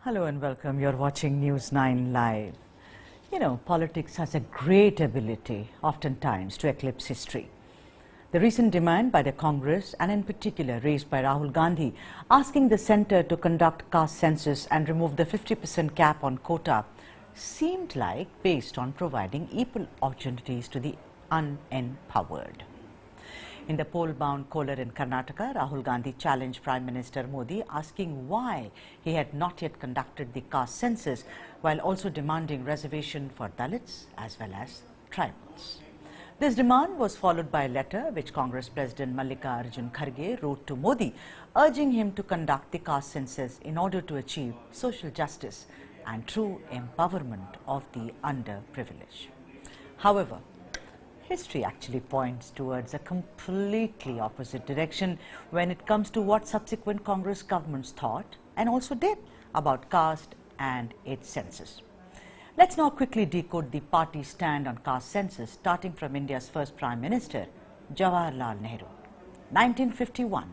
Hello and welcome. You're watching News9 Live. You know, politics has a great ability, oftentimes, to eclipse history. The recent demand by the Congress, and in particular raised by Rahul Gandhi, asking the centre to conduct caste census and remove the 50% cap on quota, seemed like based on providing equal opportunities to the unempowered. In the poll-bound Kolar in Karnataka, Rahul Gandhi challenged Prime Minister Modi, asking why he had not yet conducted the caste census, while also demanding reservation for Dalits as well as tribals. This demand was followed by a letter which Congress President Mallikarjun Kharge wrote to Modi, urging him to conduct the caste census in order to achieve social justice and true empowerment of the underprivileged. However, history actually points towards a completely opposite direction when it comes to what subsequent Congress governments thought and also did about caste and its census. Let's now quickly decode the party's stand on caste census, starting from India's first Prime Minister, Jawaharlal Nehru. 1951,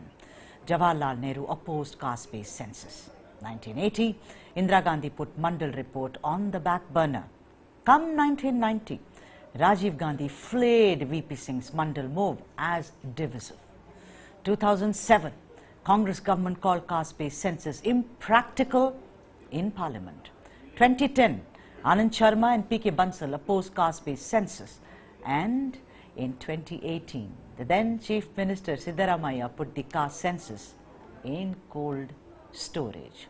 Jawaharlal Nehru opposed caste-based census. 1980, Indira Gandhi put Mandal report on the back burner. Come 1990, Rajiv Gandhi flayed VP Singh's Mandal move as divisive. 2007, Congress government called caste-based census impractical in Parliament. 2010, Anand Sharma and P.K. Bansal opposed caste-based census. And in 2018, the then Chief Minister Siddaramaiah put the caste census in cold storage.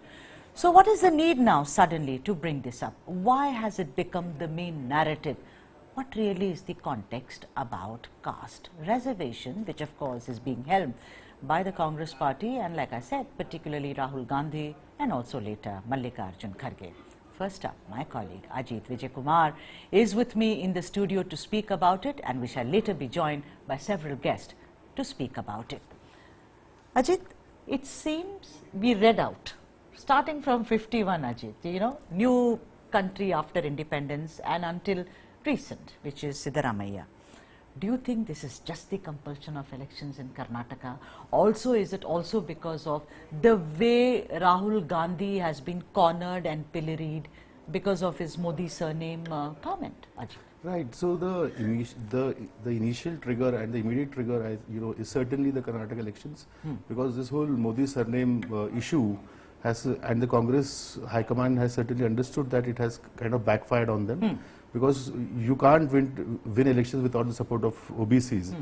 So what is the need now suddenly to bring this up? Why has it become the main narrative? What really is the context about caste reservation, which of course is being held by the Congress party and, like I said, particularly Rahul Gandhi and also later Mallikarjun Kharge. First up, my colleague Ajit Vijaykumar is with me in the studio to speak about it, and we shall later be joined by several guests to speak about it. Ajit, it seems we read out, starting from 51, Ajit, you know, new country after independence and until recent, which is Siddaramaiah. Do you think this is just the compulsion of elections in Karnataka? Also, is it also because of the way Rahul Gandhi has been cornered and pilloried because of his Modi surname comment, Ajit? Right. So the initial trigger and the immediate trigger, is certainly the Karnataka elections, because this whole Modi surname issue has, and the Congress High Command has certainly understood that it has kind of backfired on them. Because you can't win elections without the support of OBCs,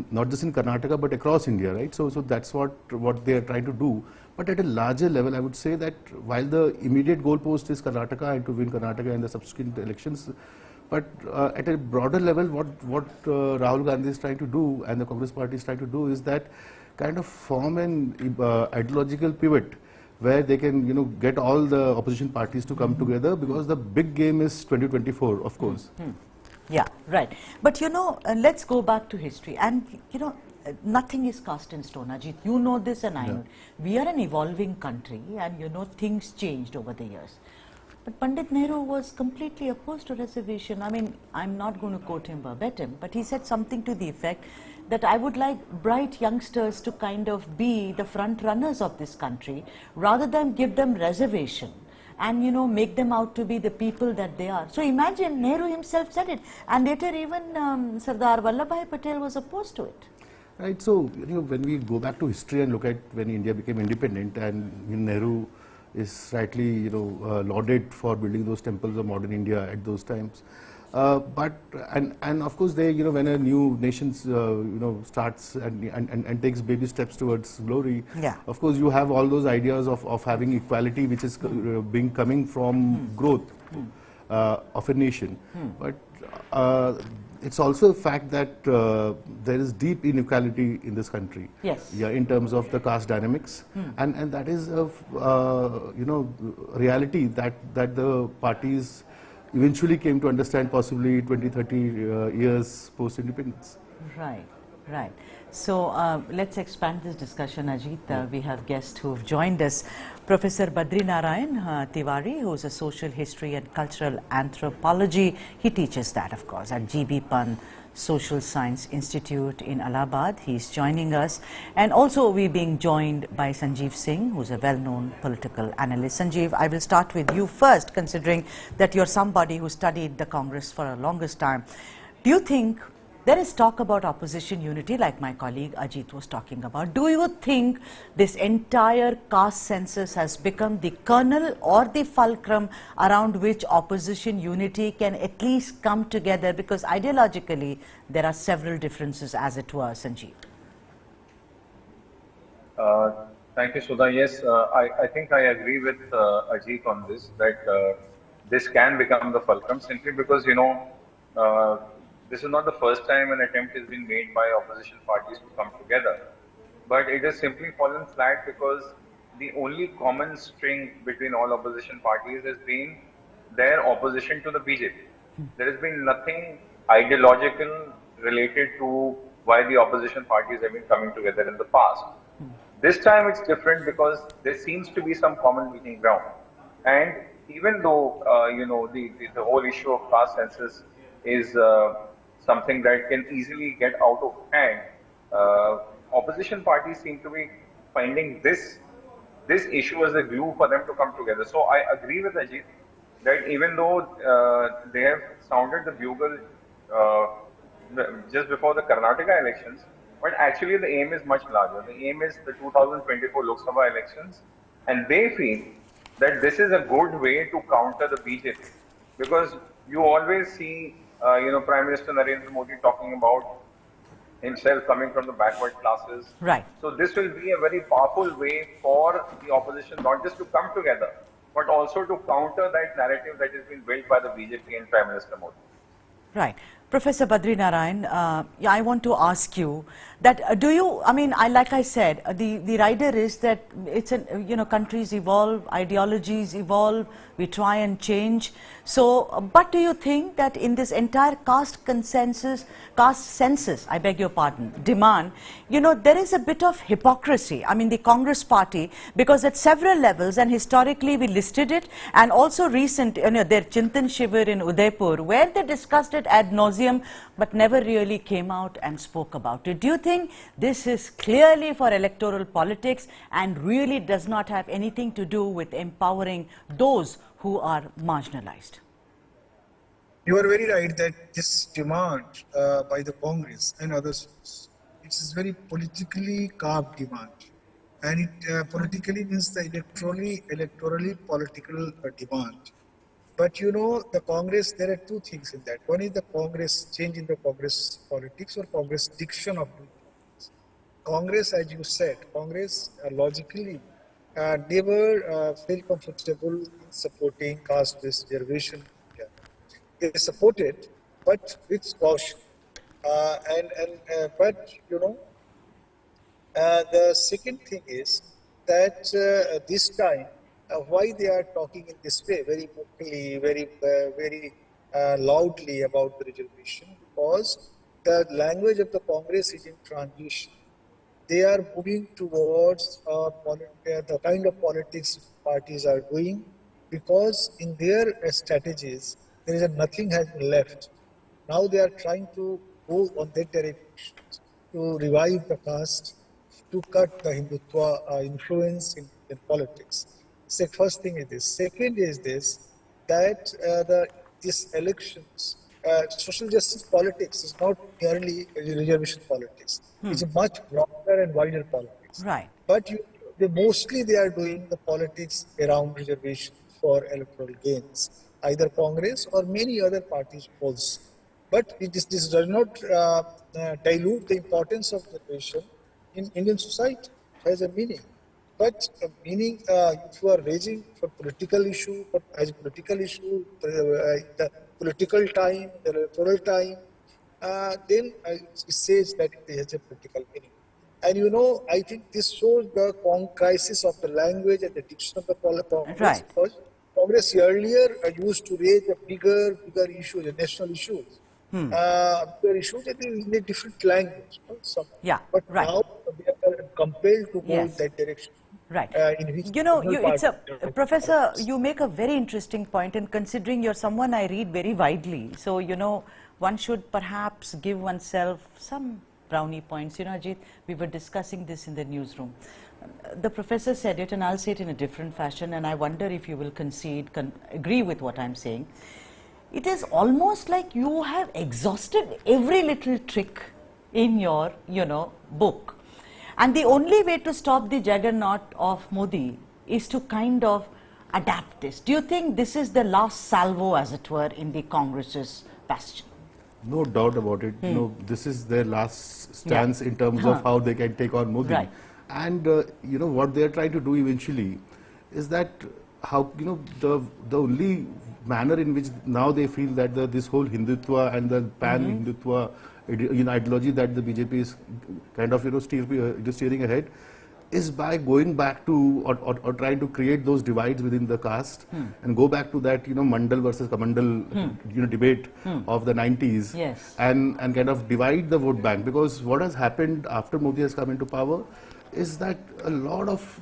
not just in Karnataka but across India, right? So that's what they are trying to do. But at a larger level, I would say that while the immediate goalpost is Karnataka and to win Karnataka in the subsequent elections, but at a broader level, what Rahul Gandhi is trying to do and the Congress party is trying to do is that kind of form an ideological pivot where they can, get all the opposition parties to come together, because the big game is 2024, of course. Yeah, right. But let's go back to history. And, nothing is cast in stone, Ajit. You know this and I know. We are an evolving country and, things changed over the years. But Pandit Nehru was completely opposed to reservation. I mean, I'm not going to quote him verbatim, but he said something to the effect that I would like bright youngsters to kind of be the front runners of this country rather than give them reservation and, make them out to be the people that they are. So imagine Nehru himself said it, and later even Sardar Vallabhbhai Patel was opposed to it. Right. So, when we go back to history and look at when India became independent, and Nehru is rightly, lauded for building those temples of modern India at those times. But of course they, when a new nation starts and takes baby steps towards glory, of course you have all those ideas of having equality, which is coming from growth of a nation. But it's also a fact that there is deep inequality in this country. Yes. Yeah, in terms of the caste dynamics, and that is a reality that the parties eventually came to understand, possibly 20-30 years post-independence. Right, right. So let's expand this discussion, Ajit. We have guests who have joined us. Professor Badri Narayan Tiwari, who is a social history and cultural anthropology. He teaches that, of course, at GB Pant Social Science Institute in Allahabad. He's joining us. And also we're being joined by Sanjeev Singh, who's a well-known political analyst. Sanjeev, I will start with you first, considering that you're somebody who studied the Congress for a longest time. Do you think there is talk about opposition unity, like my colleague Ajit was talking about? Do you think this entire caste census has become the kernel or the fulcrum around which opposition unity can at least come together? Because ideologically, there are several differences, as it were, Sanjeev. Thank you, Sudha. Yes, I think I agree with Ajit on this, that this can become the fulcrum, simply because, this is not the first time an attempt has been made by opposition parties to come together. But it has simply fallen flat because the only common string between all opposition parties has been their opposition to the BJP. There has been nothing ideological related to why the opposition parties have been coming together in the past. This time it's different because there seems to be some common meeting ground. And even though, the whole issue of caste census is something that can easily get out of hand, opposition parties seem to be finding this issue as a glue for them to come together. So I agree with Ajit that even though they have sounded the bugle just before the Karnataka elections, but actually the aim is much larger. The aim is the 2024 Lok Sabha elections, and they feel that this is a good way to counter the BJP, because you always see Prime Minister Narendra Modi talking about himself coming from the backward classes. Right. So this will be a very powerful way for the opposition not just to come together, but also to counter that narrative that has been built by the BJP and Prime Minister Modi. Right. Professor Badri Narayan, I want to ask you that like I said, the rider is that it's countries evolve, ideologies evolve, we try and change. So, but do you think that in this entire caste census, I beg your pardon, demand, there is a bit of hypocrisy. I mean, the Congress party, because at several levels, and historically we listed it, and also recent, their Chintan Shivir in Udaipur, where they discussed it ad nauseum, but never really came out and spoke about it. Do you think this is clearly for electoral politics and really does not have anything to do with empowering those who are marginalized? You are very right that this demand by the Congress and others, it is very politically carved demand. And it politically means the electorally political demand. But the Congress, there are two things in that. One is the Congress, change in the Congress politics or Congress diction of doing things. Congress, as you said, Congress logically never felt comfortable in supporting caste-based reservation. They support it, but with caution. The second thing is that this time, why they are talking in this way, very vocally, very loudly about the reservation, because the language of the Congress is in transition. They are moving towards the kind of politics parties are doing, because in their strategies, there is nothing has been left. Now they are trying to go on that direction, to revive the caste, to cut the Hindutva influence in politics. So first thing is this. Second is this, that these elections, social justice politics is not merely reservation politics. It's a much broader and wider politics. Right. But mostly they are doing the politics around reservation for electoral gains, either Congress or many other parties also. But this does not dilute the importance of reservation in Indian society. It has a meaning. But meaning, if you are raising for political issue, as a political issue, the political time, the electoral time, then it says that it has a political meaning. And I think this shows the crisis of the language and the diction of the Congress. Right. Because Congress earlier used to raise the bigger issues, the national issues. Bigger issues in a different language. But now they are compelled to go in that direction. Right. Professor, you make a very interesting point, and considering you're someone I read very widely, so one should perhaps give oneself some brownie points. You know, Ajit, we were discussing this in the newsroom. The professor said it, and I'll say it in a different fashion, and I wonder if you will agree with what I'm saying. It is almost like you have exhausted every little trick in your, book. And the only way to stop the juggernaut of Modi is to kind of adapt this. Do you think this is the last salvo, as it were, in the Congress's bastion? No doubt about it. No, this is their last stance in terms of how they can take on Modi. Right. And what they are trying to do eventually is that how the only manner in which now they feel that this whole Hindutva and the pan-Hindutva ideology that the BJP is kind of steering ahead is by going back to or trying to create those divides within the caste and go back to that Mandal versus Kamandal debate of the 90s. Yes. and kind of divide the vote bank, because what has happened after Modi has come into power is that a lot of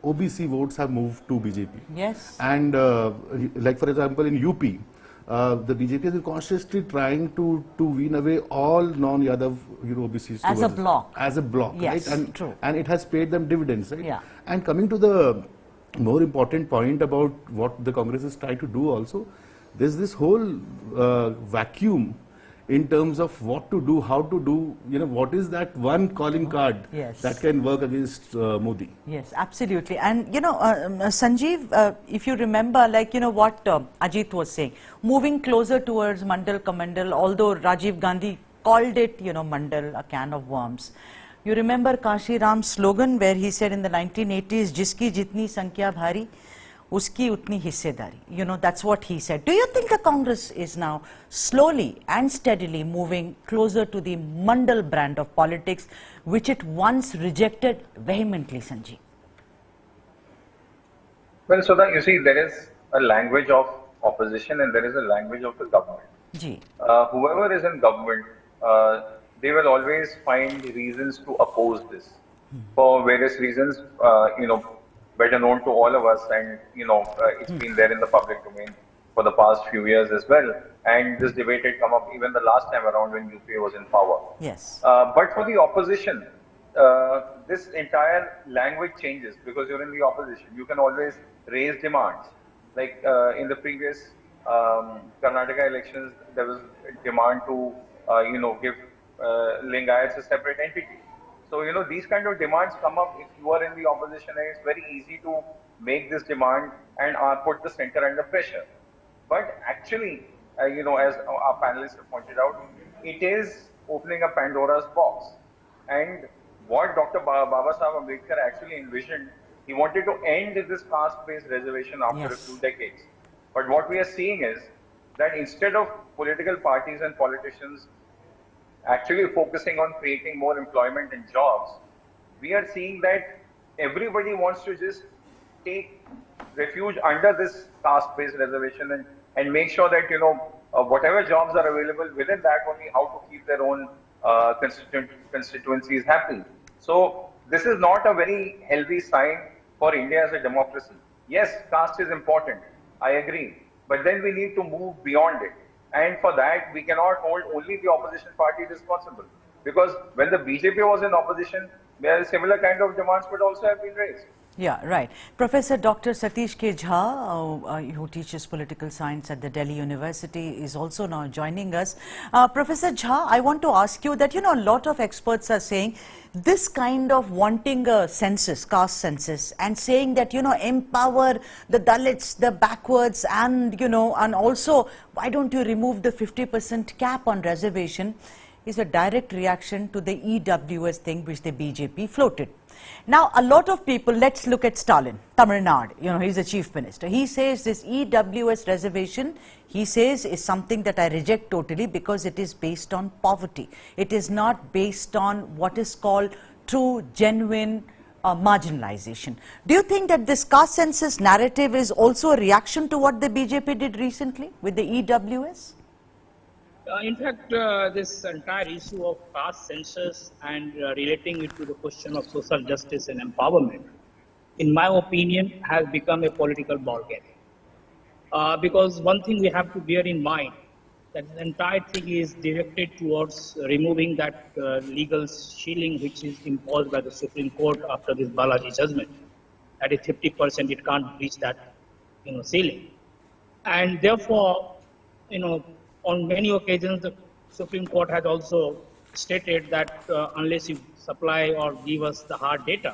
OBC votes have moved to BJP. Yes. And like for example in UP, the BJP is consciously trying to wean away all non-Yadav OBCs. As a bloc. As a bloc, yes, right? And, true. And it has paid them dividends, right? Yeah. And coming to the more important point about what the Congress is trying to do also, there's this whole vacuum in terms of what to do, how to do, what is that one calling card that can work against Modi. Yes, absolutely. And, Sanjeev, if you remember, what Ajit was saying, moving closer towards Mandal Kamandal, although Rajiv Gandhi called it, Mandal, a can of worms. You remember Kashi Ram's slogan where he said in the 1980s, Jiski jitni sankhya bhari, uski utni hissedari. That's what he said. Do you think the Congress is now slowly and steadily moving closer to the Mandal brand of politics, which it once rejected vehemently, Sanjeev? Well, so that you see, there is a language of opposition and there is a language of the government. Whoever is in government, they will always find reasons to oppose this for various reasons, better known to all of us, and it's been there in the public domain for the past few years as well. And this debate had come up even the last time around when UP was in power. Yes. But for the opposition, this entire language changes because you're in the opposition. You can always raise demands. Like in the previous Karnataka elections, there was a demand to give Lingayats a separate entity. So, these kind of demands come up if you are in the opposition, and it's very easy to make this demand and put the center under pressure. But actually, as our panelists have pointed out, it is opening a Pandora's box. And what Dr. Baba Sahib Ambedkar actually envisioned, he wanted to end this caste-based reservation after a few decades. But what we are seeing is that instead of political parties and politicians actually focusing on creating more employment and jobs, we are seeing that everybody wants to just take refuge under this caste-based reservation and make sure that, whatever jobs are available within that, only how to keep their own constituencies happy. So this is not a very healthy sign for India as a democracy. Yes, caste is important, I agree, but then we need to move beyond it. And for that, we cannot hold only the opposition party responsible. Because when the BJP was in opposition, there are similar kind of demands could also have been raised. Yeah, right. Professor Dr. Satish K. Jha, who teaches political science at the Delhi University, is also now joining us. Professor Jha, I want to ask you that, a lot of experts are saying this kind of wanting a census, caste census, and saying that, empower the Dalits, the backwards, and, and also, why don't you remove the 50% cap on reservation, is a direct reaction to the EWS thing which the BJP floated. Now, a lot of people, let's look at Stalin, Tamil Nadu, he's the chief minister. He says this EWS reservation, he says, is something that I reject totally because it is based on poverty. It is not based on what is called true, genuine marginalization. Do you think that this caste census narrative is also a reaction to what the BJP did recently with the EWS? In fact, this entire issue of caste census and relating it to the question of social justice and empowerment, in my opinion, has become a political ballgame. Because one thing we have to bear in mind, that the entire thing is directed towards removing that legal ceiling which is imposed by the Supreme Court after this Balaji judgment. That is 50%, it can't breach that, ceiling. And therefore, on many occasions, the Supreme Court has also stated that unless you supply or give us the hard data,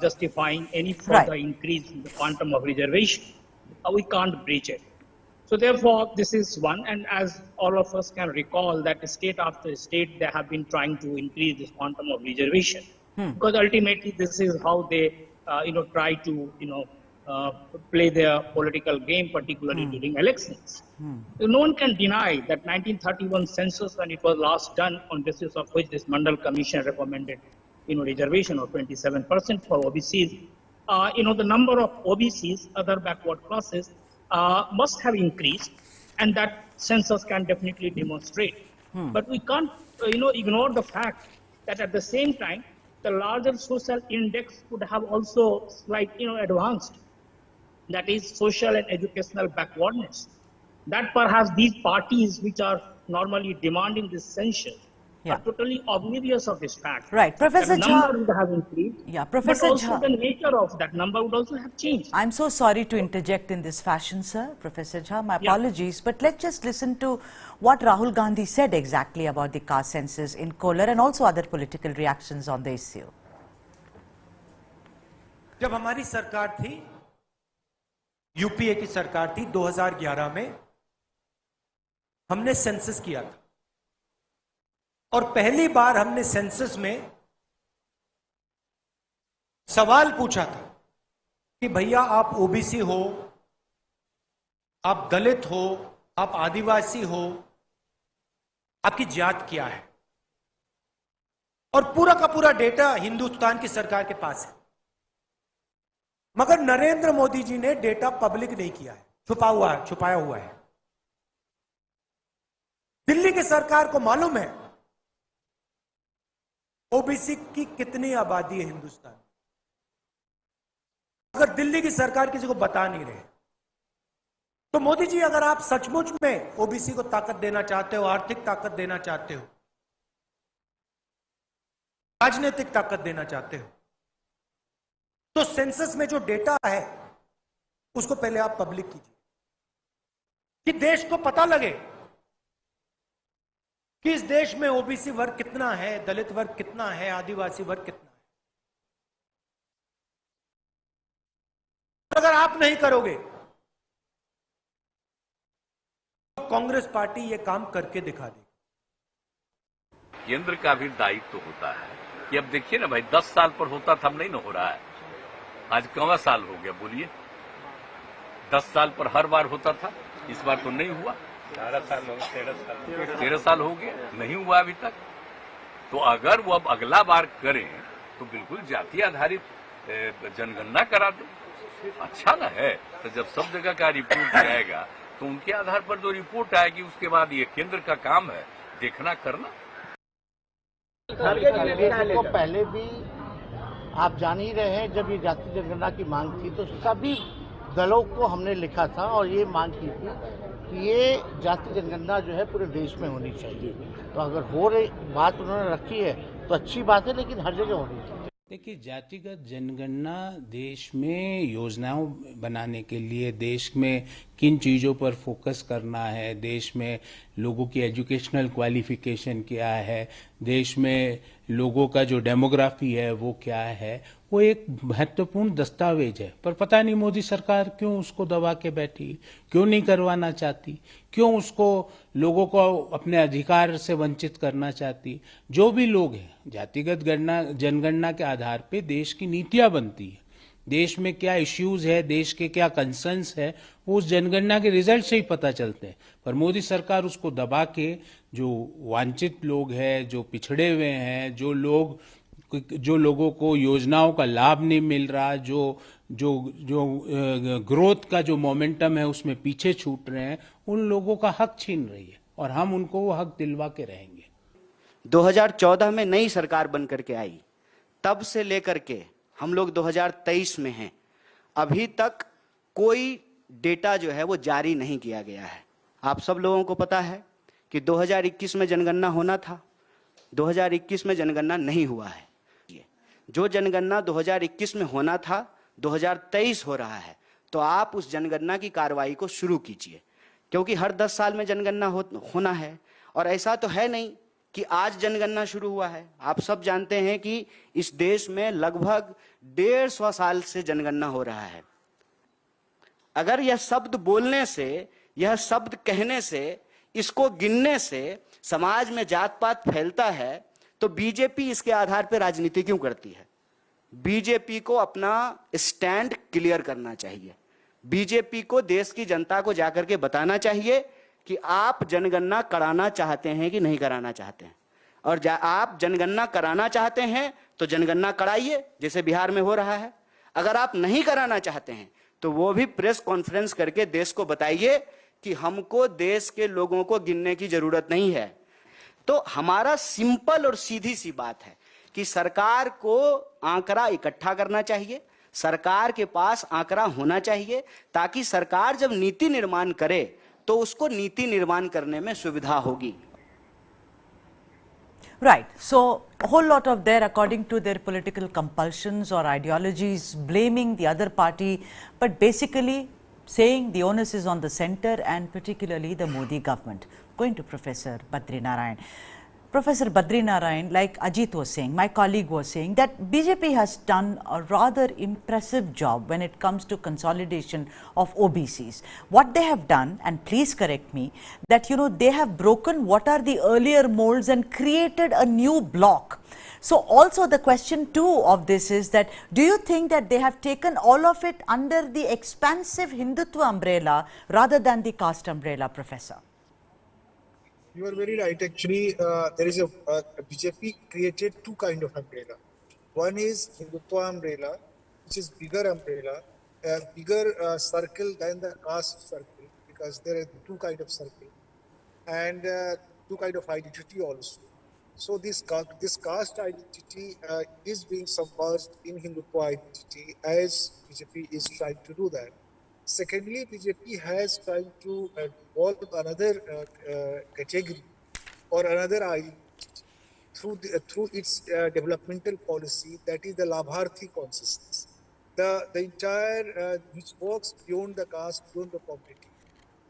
justifying any further increase in the quantum of reservation, we can't breach it. So therefore, this is one, and as all of us can recall that state after state, they have been trying to increase this quantum of reservation, because ultimately this is how they, try to, play their political game, particularly during elections. No one can deny that 1931 census, when it was last done, on basis of which this Mandal Commission recommended, reservation of 27% for OBCs, the number of OBCs, other backward classes, must have increased, and that census can definitely demonstrate. But we can't, ignore the fact that at the same time, the larger social index could have also advanced. That is social and educational backwardness. That perhaps these parties which are normally demanding this census are totally oblivious of this fact. Right, Professor Jha. Number would have increased. Yeah, Professor but also Jha. the nature of that number would also have changed. I'm so sorry to interject in this fashion, sir. Professor Jha, my apologies, but let's just listen to what Rahul Gandhi said exactly about the caste census in Kolar and also other political reactions on the issue. जब हमारी सरकार थी, UPA की सरकार थी, 2011 में हमने census किया था और पहली बार हमने सेंसस में सवाल पूछा था कि भैया आप ओबीसी हो, आप दलित हो, आप आदिवासी हो, आपकी जात क्या है? और पूरा का पूरा डेटा हिंदुस्तान की सरकार के पास है, मगर नरेंद्र मोदी जी ने डेटा पब्लिक नहीं किया है, छुपाया हुआ है। दिल्ली की सरकार को मालूम है ओबीसी की कितनी आबादी है हिंदुस्तान, अगर दिल्ली की सरकार किसी को बता नहीं रहे, तो मोदी जी अगर आप सचमुच में ओबीसी को ताकत देना चाहते हो, आर्थिक ताकत देना चाहते हो, राजनीतिक ताकत देना चाहते हो, तो सेंसस में जो डेटा है उसको पहले आप पब्लिक कीजिए कि देश को पता लगे कि इस देश में ओबीसी वर्ग कितना है, दलित वर्ग कितना है, आदिवासी वर्ग कितना है। अगर आप नहीं करोगे तो कांग्रेस पार्टी ये काम करके दिखा देगी। केंद्र का भी दायित्व तो होता है कि अब देखिए ना भाई, 10 साल पर होता था, अब नहीं ना हो रहा है। आज कौवा साल हो गया बोलिए? 10 साल पर हर बार होता था, इस बार तो नहीं हुआ। 13 साल हो गए, नहीं हुआ अभी तक। तो अगर वो अब अगला बार करें तो बिल्कुल जाति आधारित जनगणना करा दो, अच्छा ना है। तो जब सब जगह का रिपोर्ट जाएगा तो उनके आधार पर जो रिपोर्ट आएगी उसके बाद ये केंद्र का काम है देखना करना। तो पहले भी आप जान ही रहे हैं, जब ये जाति जनगणना की मांग थी तो सभी दलों को हमने लिखा था और ये मांग की थी कि ये जाति जनगणना जो है पूरे देश में होनी चाहिए। तो अगर हो रही बात उन्होंने रखी है तो अच्छी बात है, लेकिन हर जगह होनी चाहिए। देखिए, जातिगत जनगणना देश में योजनाओं बनाने के लिए, देश में किन चीज़ों पर फोकस करना है, देश में लोगों की एजुकेशनल क्वालिफिकेशन क्या है, देश में लोगों का जो डेमोग्राफी है वो क्या है, वो एक महत्वपूर्ण दस्तावेज है। पर पता नहीं मोदी सरकार क्यों उसको दबा के बैठी, क्यों नहीं करवाना चाहती, क्यों उसको लोगों को अपने अधिकार से वंचित करना चाहती। जो भी लोग हैं, जातिगत जनगणना के आधार पे देश की नीतियां बनती है, देश में क्या इश्यूज है, देश के क्या कंसर्न्स है, वो उस जनगणना के रिजल्ट से ही पता चलते हैं। पर मोदी सरकार उसको दबा के जो वांछित लोग हैं, जो पिछड़े हुए हैं, जो लोगों को योजनाओं का लाभ नहीं मिल रहा, जो ग्रोथ का जो मोमेंटम है उसमें पीछे छूट रहे हैं, उन लोगों का हक छीन रही है और हम उनको वो हक दिलवा के रहेंगे। 2014 में नई सरकार बन करके आई, तब से लेकर के हम लोग 2023 में हैं, अभी तक कोई डेटा जो है वो जारी नहीं किया गया है। आप सब लोगों को पता है कि 2021 में जनगणना होना था, 2021 में जनगणना नहीं हुआ है। जो जनगणना 2021 में होना था 2023 हो रहा है, तो आप उस जनगणना की कार्रवाई को शुरू कीजिए, क्योंकि हर 10 साल में जनगणना होना है। और ऐसा तो है नहीं कि आज जनगणना शुरू हुआ है। आप सब जानते हैं कि इस देश में लगभग 150 साल से जनगणना हो रहा है। अगर यह शब्द बोलने से, यह शब्द कहने से, इसको गिनने से समाज में जात पात फैलता है, तो बीजेपी इसके आधार पर राजनीति क्यों करती है? बीजेपी को अपना स्टैंड क्लियर करना चाहिए। बीजेपी को देश की जनता को जाकर के बताना चाहिए कि आप जनगणना कराना चाहते हैं कि नहीं कराना चाहते हैं। और आप जनगणना कराना चाहते हैं तो जनगणना कराइए, जैसे बिहार में हो रहा है। अगर आप नहीं कराना चाहते हैं तो वो भी प्रेस कॉन्फ्रेंस करके देश को बताइए कि हमको देश के लोगों को गिनने की जरूरत नहीं है। तो हमारा सिंपल और सीधी सी बात है कि सरकार को आंकड़ा इकट्ठा करना चाहिए, सरकार के पास आंकड़ा होना चाहिए, ताकि सरकार जब नीति निर्माण करे तो उसको नीति निर्माण करने में सुविधा होगी। Right. So, a whole lot of their, according to their political compulsions or ideologies, blaming the other party, but basically saying the onus is on the center and particularly the Modi government. Going to Professor Badrinarayan. Professor Badrinarayan, like Ajit was saying, my colleague was saying, that BJP has done a rather impressive job when it comes to consolidation of OBCs. What they have done, and please correct me, that they have broken what are the earlier molds and created a new block. So also the question too of this is that, do you think that they have taken all of it under the expansive Hindutva umbrella rather than the caste umbrella, Professor? You are very right. Actually, there is a BJP created two kind of umbrella. One is Hindutva umbrella, which is bigger umbrella, bigger circle than the caste circle, because there are two kind of circle and two kind of identity also. So this caste identity is being submerged in Hindutva identity, as BJP is trying to do that. Secondly, BJP has tried to evolve another category or another identity through its developmental policy, that is the Labharthi consciousness. The entire which works beyond the caste, beyond the community,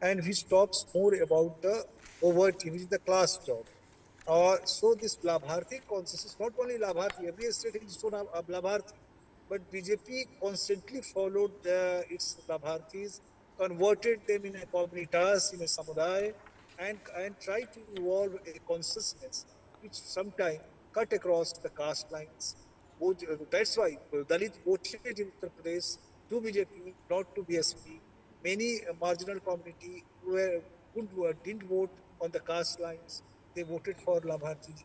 and which talks more about the poverty, which is the class job. So this Labharthi consciousness, not only Labharthi, every state has its own Labharthi, but BJP constantly followed its Labharthis, converted them in a communitas, in a samuday, and tried to evolve a consciousness which sometimes cut across the caste lines. That's why Dalit voted in Uttar Pradesh to BJP, not to BSP. Many marginal community who didn't vote on the caste lines, they voted for Labharthi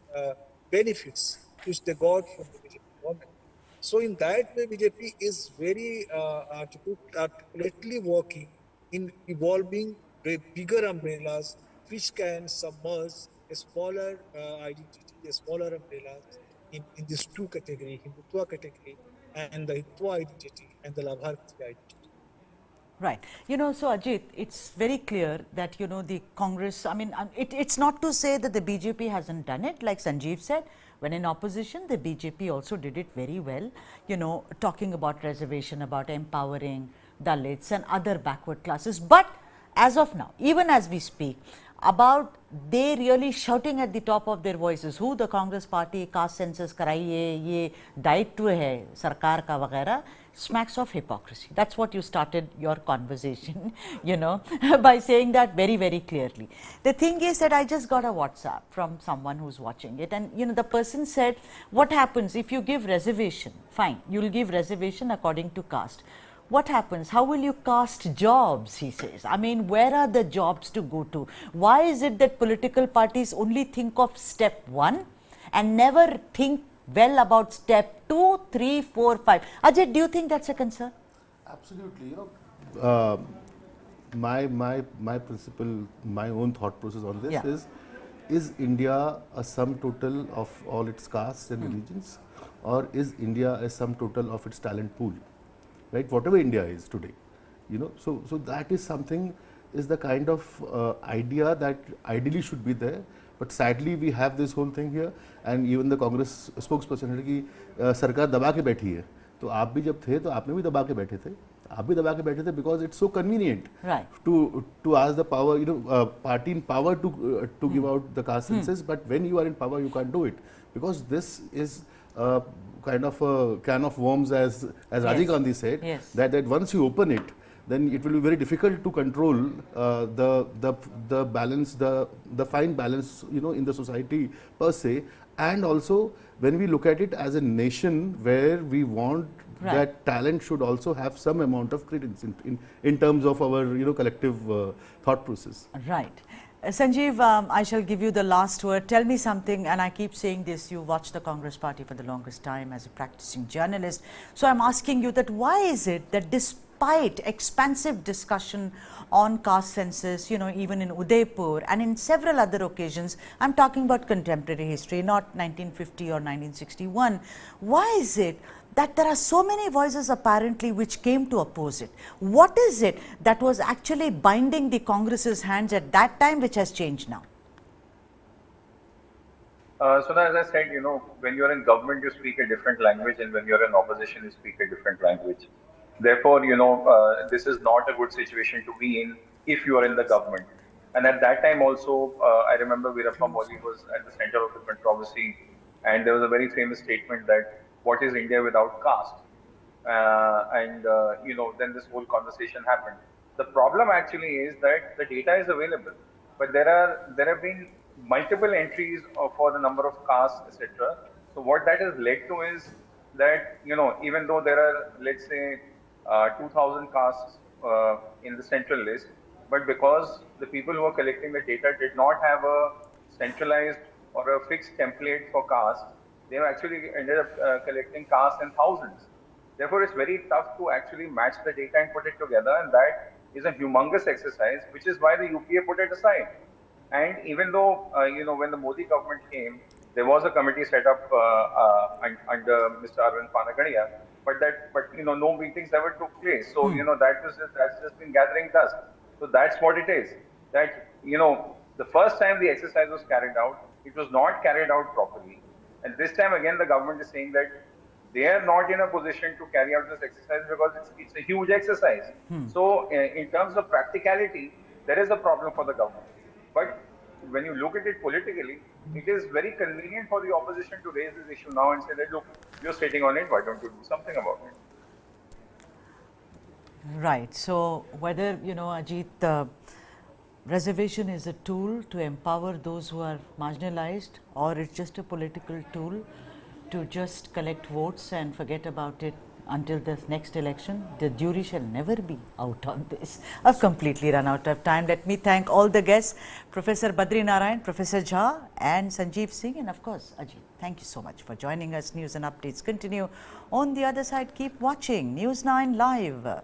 benefits which they got from the BJP government. So in that way, BJP is very articulately working in evolving bigger umbrellas which can submerge a smaller identity, a smaller umbrellas in these two categories, Hindutva category and the Hindutva identity and the Labharthi identity. Right. So Ajit, it's very clear that, the Congress, I mean, it's not to say that the BJP hasn't done it, like Sanjeev said. When in opposition, the BJP also did it very well, talking about reservation, about empowering Dalits and other backward classes. But as of now, even as we speak, about they really shouting at the top of their voices, who the Congress party, caste census karaiye, ye daitva hai sarkar ka vagaira, smacks of hypocrisy. That's what you started your conversation, by saying that very, very clearly. The thing is that I just got a WhatsApp from someone who's watching it, and the person said, what happens if you give reservation? Fine, you'll give reservation according to caste. What happens? How will you cast jobs, he says. I mean, where are the jobs to go to? Why is it that political parties only think of step 1 and never think well about step 2, 3, 4, 5? Ajay, do you think that's a concern? Absolutely. My principle, my own thought process on this is India a sum total of all its castes and religions, or is India a sum total of its talent pool? Right, whatever India is today, so that is something is the kind of idea that ideally should be there. But sadly, we have this whole thing here, and even the Congress spokesperson है कि सरकार दबा के बैठी है. तो आप भी जब थे तो आपने भी दबा के बैठे थे. आप भी दबा के बैठे थे because it's so convenient to ask the power, party in power to give out the caste census. But when you are in power, you can't do it, because this is kind of a can of worms, as Rajiv Gandhi said, that once you open it, then it will be very difficult to control the balance, the fine balance, in the society per se. And also, when we look at it as a nation where we want that talent should also have some amount of credence in terms of our collective thought process. Right. Sanjeev, I shall give you the last word. Tell me something, and I keep saying this, you watched the Congress party for the longest time as a practicing journalist. So I'm asking you that why is it that despite expansive discussion on caste census, even in Udaipur and in several other occasions, I'm talking about contemporary history, not 1950 or 1961, why is it that there are so many voices apparently which came to oppose it? What is it that was actually binding the Congress's hands at that time which has changed now? So as I said, when you're in government, you speak a different language, and when you're in opposition, you speak a different language. Therefore, this is not a good situation to be in if you are in the government. And at that time also, I remember Veerappa Moily was at the center of the controversy, and there was a very famous statement that, what is India without caste? Then this whole conversation happened. The problem actually is that the data is available, but there have been multiple entries for the number of castes, etc. So what that has led to is that, even though there are, let's say, 2,000 castes in the central list, but because the people who are collecting the data did not have a centralized or a fixed template for caste, they have actually ended up collecting castes in thousands. Therefore, it's very tough to actually match the data and put it together, and that is a humongous exercise, which is why the UPA put it aside. And even though, when the Modi government came, there was a committee set up under Mr. Arvind Panagania, but no meetings ever took place. So, that's just been gathering dust. So that's what it is. That, the first time the exercise was carried out, it was not carried out properly. And this time again, the government is saying that they are not in a position to carry out this exercise because it's a huge exercise. So in terms of practicality, there is a problem for the government. But when you look at it politically, it is very convenient for the opposition to raise this issue now and say that, look, you're sitting on it, why don't you do something about it? Right. So whether, Ajit, reservation is a tool to empower those who are marginalized, or it's just a political tool to just collect votes and forget about it until the next election, the jury shall never be out on this. I've completely run out of time. Let me thank all the guests, Professor Badri Narayan, Professor Jha and Sanjeev Singh, and of course, Ajit. Thank you so much for joining us. News and updates continue. On the other side, keep watching News 9 Live.